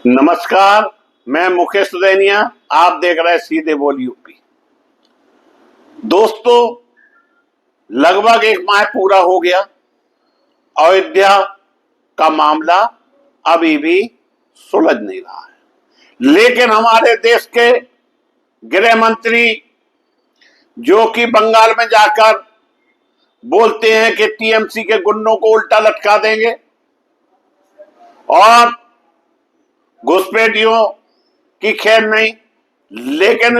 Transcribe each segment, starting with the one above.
नमस्कार। मैं मुकेश सुदैनिया। आप देख रहे हैं सीधे बोल यूपी। दोस्तों, लगभग एक माह पूरा हो गया। अयोध्या का मामला अभी भी सुलझ नहीं रहा है, लेकिन हमारे देश के गृह मंत्री जो कि बंगाल में जाकर बोलते हैं कि टीएमसी के गुंडों को उल्टा लटका देंगे और घुसपैठियों की खैर नहीं, लेकिन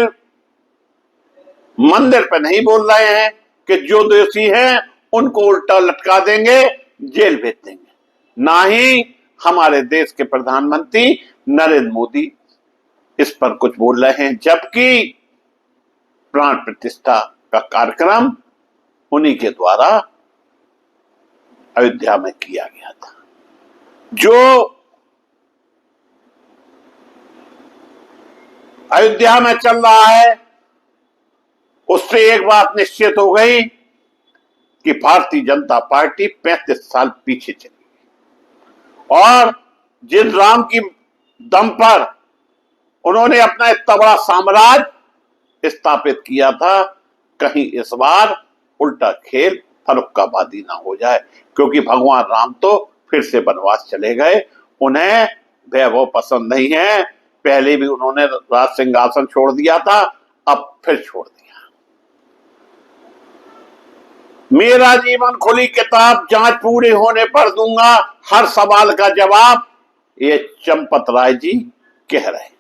मंदिर पे नहीं बोल रहे हैं कि जो दोषी हैं उनको उल्टा लटका देंगे, जेल भेज देंगे। ना ही हमारे देश के प्रधानमंत्री नरेंद्र मोदी इस पर कुछ बोल रहे हैं, जबकि प्राण प्रतिष्ठा का कार्यक्रम उन्हीं के द्वारा अयोध्या में किया गया था। जो अयोध्या में चल रहा है उससे एक बात निश्चित हो गई कि भारतीय जनता पार्टी 35 साल पीछे चली और जिन राम की दम पर उन्होंने अपना इतना बड़ा साम्राज्य स्थापित किया था, कहीं इस बार उल्टा खेल फरुक्काबादी ना हो जाए, क्योंकि भगवान राम तो फिर से वनवास चले गए। उन्हें वैभव पसंद नहीं है। पहले भी उन्होंने राज सिंहासन छोड़ दिया था, अब फिर छोड़ दिया। मेरा जीवन खुली किताब, जांच पूरी होने पर दूंगा हर सवाल का जवाब, ये चंपत राय जी कह रहे हैं।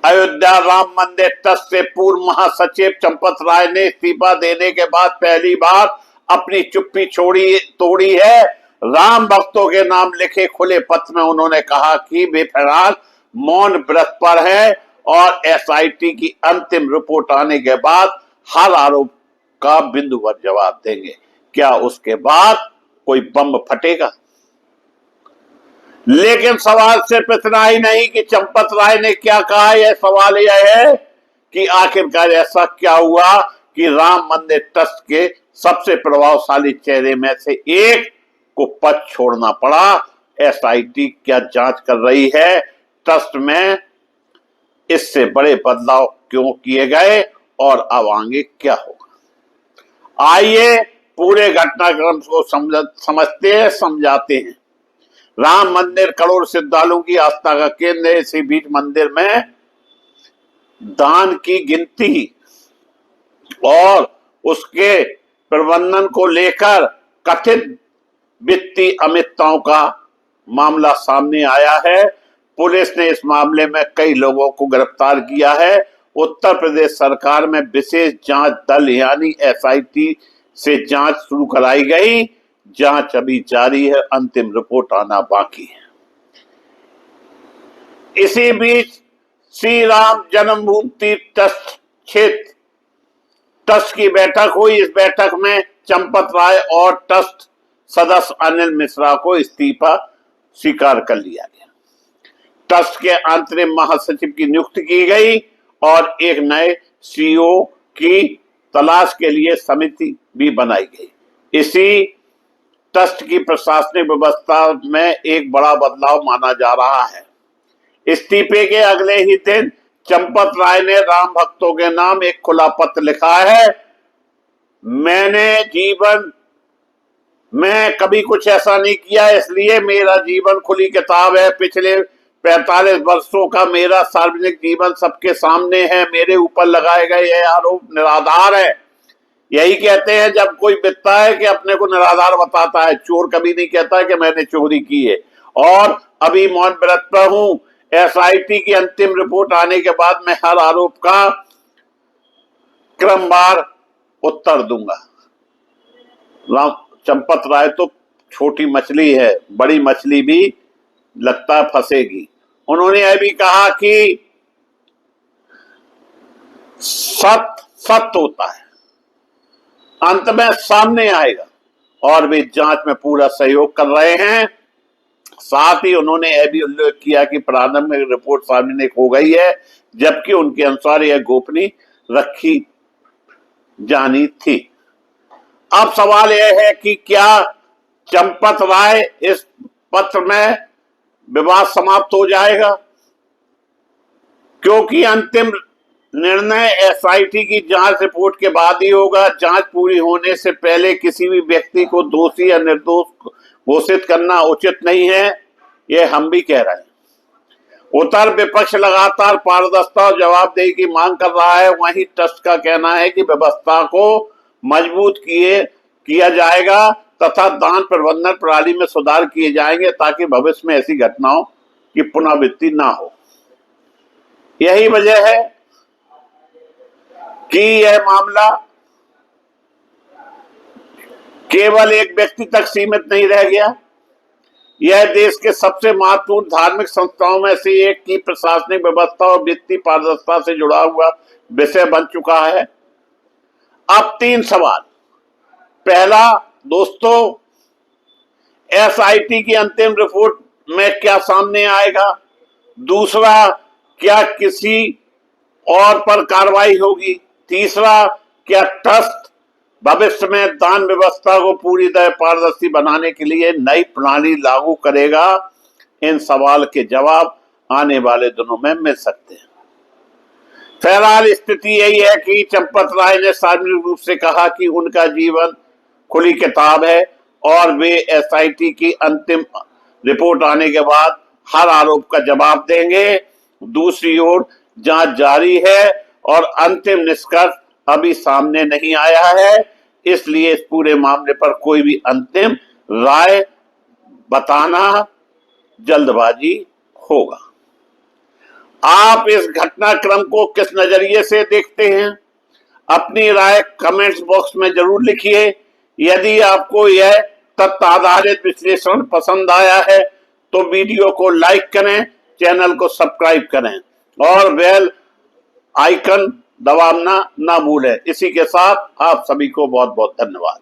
अयोध्या राम मंदिर ट्रस्ट से पूर्व महासचिव चंपत राय ने इस्तीफा देने के बाद पहली बार अपनी चुप्पी तोड़ी है। राम भक्तों के नाम लिखे खुले पत्र में उन्होंने कहा कि वे फिलहाल मौन व्रत पर है और एसआईटी की अंतिम रिपोर्ट आने के बाद हर आरोप का बिंदुवार जवाब देंगे। क्या उसके बाद कोई बम फटेगा? लेकिन सवाल सिर्फ इतना ही नहीं कि चंपत राय ने क्या कहा, यह सवाल यह है कि आखिरकार ऐसा क्या हुआ कि राम मंदिर ट्रस्ट के सबसे प्रभावशाली चेहरे में से एक को पद छोड़ना पड़ा। एसआईटी क्या जांच कर रही है? ट्रस्ट में इससे बड़े बदलाव क्यों किए गए और अब आगे क्या होगा? आइए पूरे घटनाक्रम को समझते हैं, समझाते हैं। राम मंदिर करोड़ श्रद्धालुओं की आस्था का केंद्र है। इसी बीच मंदिर में दान की गिनती और उसके प्रबंधन को लेकर कथित वित्तीय अनियमितताओं का मामला सामने आया है। पुलिस ने इस मामले में कई लोगों को गिरफ्तार किया है। उत्तर प्रदेश सरकार में विशेष जांच दल यानी एसआईटी से जांच शुरू कराई गई। जांच अभी जारी है, अंतिम रिपोर्ट आना बाकी है। इसी बीच श्री राम जन्मभूमि तीर्थ क्षेत्र ट्रस्ट की बैठक हुई। इस बैठक में चंपत राय और ट्रस्ट सदस्य अनिल मिश्रा को इस्तीफा स्वीकार कर लिया गया। ट्रस्ट के अंतरिम महासचिव की नियुक्ति की गई और एक नए सीईओ की तलाश के लिए समिति भी बनाई गई। इसी ट्रस्ट की प्रशासनिक व्यवस्था में एक बड़ा बदलाव माना जा रहा है। इस्तीफे के अगले ही दिन चंपत राय ने राम भक्तों के नाम एक खुला पत्र लिखा है। मैंने जीवन में कभी कुछ ऐसा नहीं किया, इसलिए मेरा जीवन खुली किताब है। पिछले 45 वर्षों का मेरा सार्वजनिक जीवन सबके सामने है। मेरे ऊपर लगाए गए यह आरोप निराधार है। यही कहते हैं जब कोई बिकता है कि अपने को निराधार बताता है। चोर कभी नहीं कहता है कि मैंने चोरी की है। और अभी मौन व्रत पर हूं। एसआईटी की अंतिम रिपोर्ट आने के बाद मैं हर आरोप का क्रमवार उत्तर दूंगा। चंपत राय तो छोटी मछली है, बड़ी मछली भी लगता है फंसेगी। उन्होंने यह भी कहा कि सत्य होता है, अंत में सामने आएगा और वे जांच में पूरा सहयोग कर रहे हैं। साथ ही उन्होंने यह भी उल्लेख किया कि प्रारंभिक रिपोर्ट सार्वजनिक हो गई है, जबकि उनके अनुसार यह गोपनीय रखी जानी थी। अब सवाल यह है कि क्या चंपत राय इस पत्र में विवाद समाप्त हो जाएगा, क्योंकि अंतिम निर्णय एसआईटी की जांच रिपोर्ट के बाद ही होगा। जांच पूरी होने से पहले किसी भी व्यक्ति को दोषी या निर्दोष घोषित करना उचित नहीं है, यह हम भी कह रहे हैं। उत्तर विपक्ष लगातार पारदर्शिता और जवाबदेही की मांग कर रहा है। वहीं ट्रस्ट का कहना है कि व्यवस्था को मजबूत किया जाएगा तथा दान प्रबंधन प्रणाली में सुधार किए जाएंगे ताकि भविष्य में ऐसी घटनाओं की पुनरावृत्ति ना हो। यही वजह है कि यह मामला केवल एक व्यक्ति तक सीमित नहीं रह गया। यह देश के सबसे महत्वपूर्ण धार्मिक संस्थाओं में से एक की प्रशासनिक व्यवस्था और वित्तीय पारदर्शिता से जुड़ा हुआ विषय बन चुका है। अब 3 सवाल। पहला, दोस्तों, एसआईटी की अंतिम रिपोर्ट में क्या सामने आएगा? दूसरा, क्या किसी और पर कार्रवाई होगी? तीसरा, क्या ट्रस्ट भविष्य में दान व्यवस्था को पूरी तरह पारदर्शी बनाने के लिए नई प्रणाली लागू करेगा? इन सवाल के जवाब आने वाले दिनों में मिल सकते हैं। फिलहाल स्थिति यही है कि चंपत राय ने सार्वजनिक रूप से कहा कि उनका जीवन खुली किताब है और वे एसआईटी की अंतिम रिपोर्ट आने के बाद हर आरोप का जवाब देंगे। दूसरी ओर जांच जारी है और अंतिम निष्कर्ष अभी सामने नहीं आया है, इसलिए इस पूरे मामले पर कोई भी अंतिम राय बताना जल्दबाजी होगा। आप इस घटनाक्रम को किस नजरिए से देखते हैं? अपनी राय कमेंट्स बॉक्स में जरूर लिखिए। यदि आपको यह तथ्य आधारित विश्लेषण पसंद आया है तो वीडियो को लाइक करें, चैनल को सब्सक्राइब करें और बेल आइकन दबाना ना भूलें। इसी के साथ आप सभी को बहुत बहुत धन्यवाद।